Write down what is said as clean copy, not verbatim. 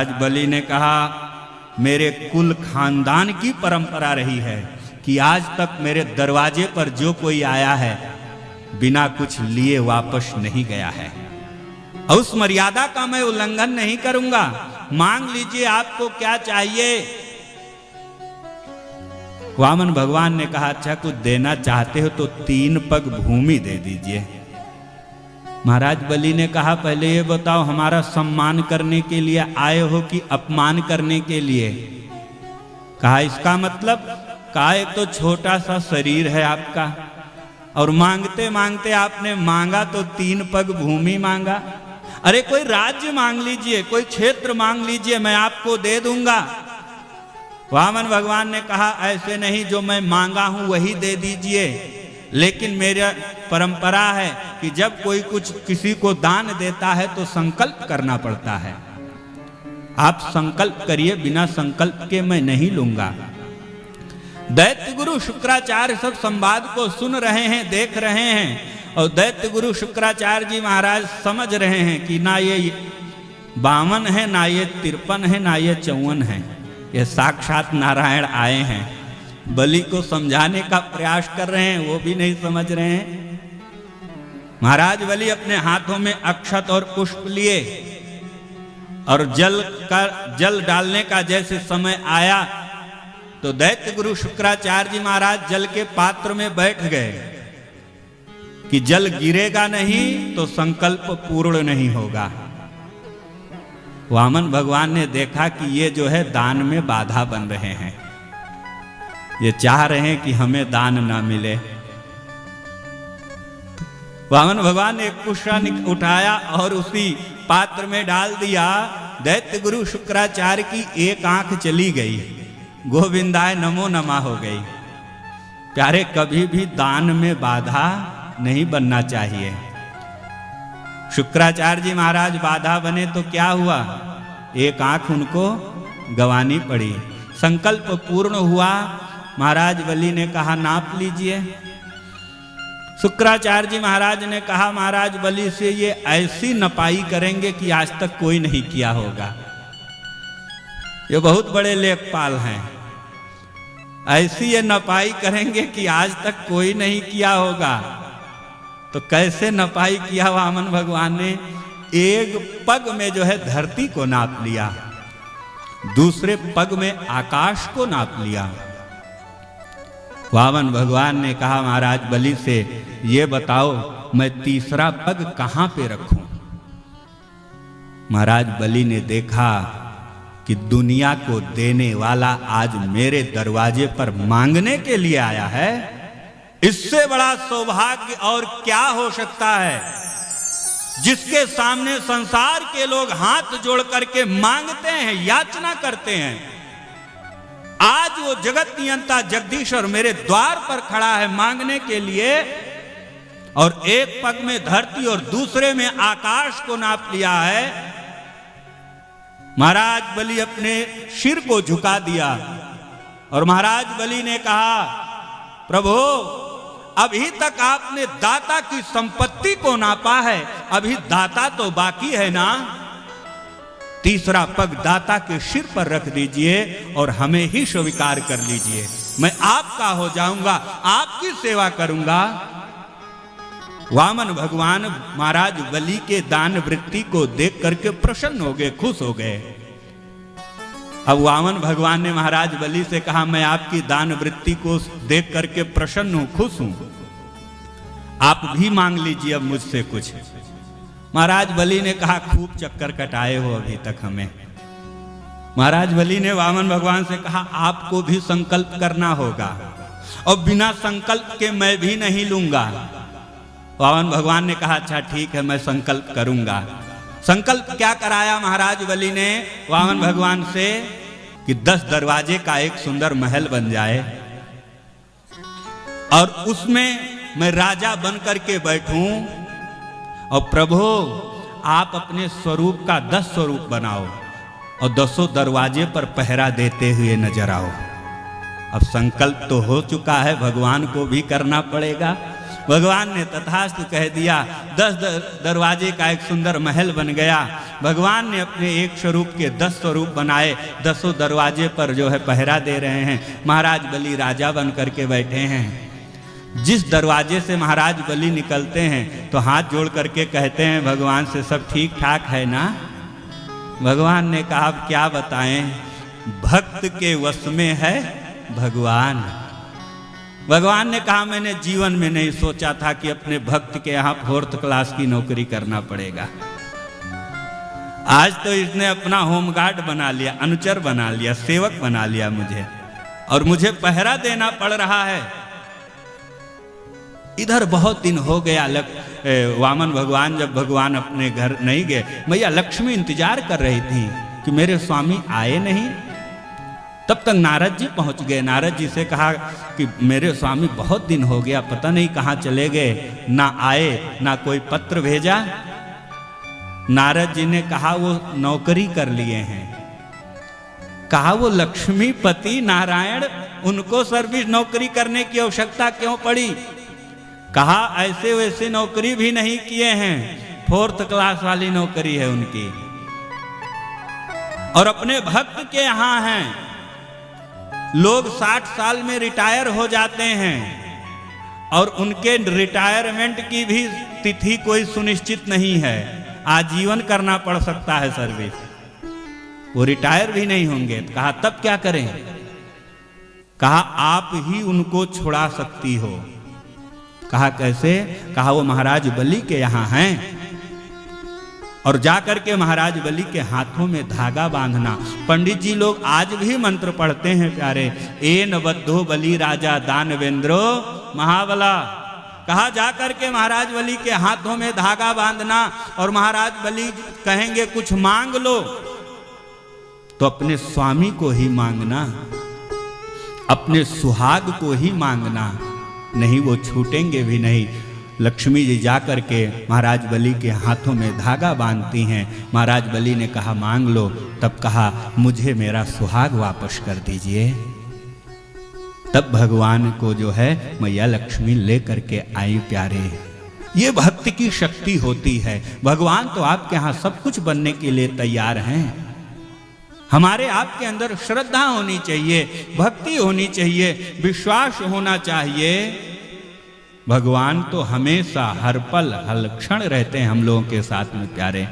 आज बलि ने कहा, मेरे कुल खानदान की परंपरा रही है कि आज तक मेरे दरवाजे पर जो कोई आया है बिना कुछ लिए वापस नहीं गया है, और उस मर्यादा का मैं उल्लंघन नहीं करूंगा। मांग लीजिए आपको क्या चाहिए। वामन भगवान ने कहा, अच्छा कुछ देना चाहते हो तो 3 पग भूमि दे दीजिए। महाराज बलि ने कहा, पहले ये बताओ हमारा सम्मान करने के लिए आए हो कि अपमान करने के लिए? कहा इसका मतलब, कहा एक तो छोटा सा शरीर है आपका और मांगते मांगते आपने मांगा तो 3 पग भूमि मांगा। अरे कोई राज्य मांग लीजिए, कोई क्षेत्र मांग लीजिए, मैं आपको दे दूंगा। वामन भगवान ने कहा, ऐसे नहीं, जो मैं मांगा हूं वही दे दीजिए, लेकिन मेरा परंपरा है कि जब कोई कुछ किसी को दान देता है तो संकल्प करना पड़ता है। आप संकल्प करिए, बिना संकल्प के मैं नहीं लूंगा। दैत्य गुरु शुक्राचार्य सब संवाद को सुन रहे हैं, देख रहे हैं, और दैत्य गुरु शुक्राचार्य जी महाराज समझ रहे हैं कि ना ये 52 है, ना ये 53 है, ना ये 54 है, ये साक्षात नारायण आए हैं। बलि को समझाने का प्रयास कर रहे हैं, वो भी नहीं समझ रहे हैं। महाराज बलि अपने हाथों में अक्षत और पुष्प लिए और जल डालने का जैसे समय आया तो दैत्य गुरु शुक्राचार्य जी महाराज जल के पात्र में बैठ गए कि जल गिरेगा नहीं तो संकल्प पूर्ण नहीं होगा। वामन भगवान ने देखा कि ये जो है दान में बाधा बन रहे हैं, ये चाह रहे हैं कि हमें दान ना मिले। वामन भगवान ने एक पुष्प उठाया और उसी पात्र में डाल दिया। दैत्य गुरु शुक्राचार्य की एक आंख चली गई, गोविंदाय नमो नमः हो गई। प्यारे, कभी भी दान में बाधा नहीं बनना चाहिए। शुक्राचार्य जी महाराज बाधा बने तो क्या हुआ, एक आंख उनको गंवानी पड़ी। संकल्प पूर्ण हुआ। महाराज बलि ने कहा, नाप लीजिए। शुक्राचार्य जी महाराज ने कहा, महाराज बलि से ये ऐसी नपाई करेंगे कि आज तक कोई नहीं किया होगा। ये बहुत बड़े लेखपाल हैं, ऐसी ये नपाई करेंगे कि आज तक कोई नहीं किया होगा। तो कैसे नपाई किया वामन भगवान ने? एक पग में जो है धरती को नाप लिया, दूसरे पग में आकाश को नाप लिया। वामन भगवान ने कहा, महाराज बलि से ये बताओ मैं तीसरा पग कहां पे रखूं? महाराज बलि ने देखा कि दुनिया को देने वाला आज मेरे दरवाजे पर मांगने के लिए आया है। इससे बड़ा सौभाग्य और क्या हो सकता है, जिसके सामने संसार के लोग हाथ जोड़ करके मांगते हैं, याचना करते हैं। आज वो जगत नियंता जगदीश्वर मेरे द्वार पर खड़ा है मांगने के लिए, और एक पग में धरती और दूसरे में आकाश को नाप लिया है। महाराज बलि अपने सिर को झुका दिया और महाराज बलि ने कहा, प्रभु अभी तक आपने दाता की संपत्ति को नापा है, अभी दाता तो बाकी है ना। तीसरा पग दाता के सिर पर रख दीजिए और हमें ही स्वीकार कर लीजिए। मैं आपका हो जाऊंगा, आपकी सेवा करूंगा। वामन भगवान महाराज बलि के दान वृत्ति को देख करके प्रसन्न हो गए, खुश हो गए। अब वामन भगवान ने महाराज बलि से कहा, मैं आपकी दान वृत्ति को देख करके प्रसन्न हूं, खुश हूं, आप भी मांग लीजिए अब मुझसे कुछ। महाराज बलि ने कहा, खूब चक्कर कटाए हो अभी तक हमें। महाराज बलि ने वामन भगवान से कहा, आपको भी संकल्प करना होगा और बिना संकल्प के मैं भी नहीं लूंगा। वामन भगवान ने कहा, अच्छा ठीक है, मैं संकल्प करूंगा। संकल्प क्या कराया महाराज बलि ने वामन भगवान से कि 10 दरवाजे का एक सुंदर महल बन जाए और उसमें मैं राजा बन करके बैठूं, और प्रभु आप अपने स्वरूप का 10 स्वरूप बनाओ और 10 दरवाजे पर पहरा देते हुए नजर आओ। अब संकल्प तो हो चुका है, भगवान को भी करना पड़ेगा। भगवान ने तथास्तु कह दिया। 10 दरवाजे का एक सुंदर महल बन गया। भगवान ने अपने एक स्वरूप के 10 स्वरूप बनाए, 10 दरवाजे पर जो है पहरा दे रहे हैं। महाराज बलि राजा बन करके बैठे हैं। जिस दरवाजे से महाराज बलि निकलते हैं तो हाथ जोड़ करके कहते हैं भगवान से, सब ठीक ठाक है ना? भगवान ने कहा, अब क्या बताएं, भक्त के वश में है भगवान। भगवान ने कहा, मैंने जीवन में नहीं सोचा था कि अपने भक्त के यहाँ 4th क्लास की नौकरी करना पड़ेगा। आज तो इसने अपना होमगार्ड बना लिया, अनुचर बना लिया, सेवक बना लिया मुझे, और मुझे पहरा देना पड़ रहा है। इधर बहुत दिन हो गया। वामन भगवान जब भगवान अपने घर नहीं गए, मैया लक्ष्मी इंतजार कर रही थी कि मेरे स्वामी आए नहीं। तब तक नारद जी पहुंच गए। नारद जी से कहा कि मेरे स्वामी बहुत दिन हो गया, पता नहीं कहाँ चले गए, ना आए ना कोई पत्र भेजा। नारद जी ने कहा, वो नौकरी कर लिए हैं। कहा, वो लक्ष्मीपति नारायण, उनको सर्विस नौकरी करने की आवश्यकता क्यों पड़ी? कहा, ऐसे वैसे नौकरी भी नहीं किए हैं, 4th क्लास वाली नौकरी है उनकी, और अपने भक्त के यहां हैं। लोग 60 साल में रिटायर हो जाते हैं और उनके रिटायरमेंट की भी तिथि कोई सुनिश्चित नहीं है, आजीवन करना पड़ सकता है सर्विस, वो रिटायर भी नहीं होंगे। कहा, तब क्या करें? कहा, आप ही उनको छुड़ा सकती हो। कहा, कैसे? कहा, वो महाराज बलि के यहाँ हैं, और जाकर के महाराज बलि के हाथों में धागा बांधना। पंडित जी लोग आज भी मंत्र पढ़ते हैं प्यारे, एन बद्धो बलि राजा दानवेंद्रो महाबला। कहा, जाकर के महाराज बलि के हाथों में धागा बांधना, और महाराज बलि कहेंगे कुछ मांग लो तो अपने स्वामी को ही मांगना, अपने सुहाग को ही मांगना, नहीं वो छूटेंगे भी नहीं। लक्ष्मी जी जाकर के महाराज बलि के हाथों में धागा बांधती हैं। महाराज बलि ने कहा, मांग लो। तब कहा, मुझे मेरा सुहाग वापस कर दीजिए। तब भगवान को जो है मैया लक्ष्मी ले करके आई प्यारे। ये भक्ति की शक्ति होती है। भगवान तो आपके यहाँ सब कुछ बनने के लिए तैयार हैं। हमारे आपके अंदर श्रद्धा होनी चाहिए, भक्ति होनी चाहिए, विश्वास होना चाहिए। भगवान तो हमेशा हर पल हर क्षण रहते हैं हम लोगों के साथ में प्यारे।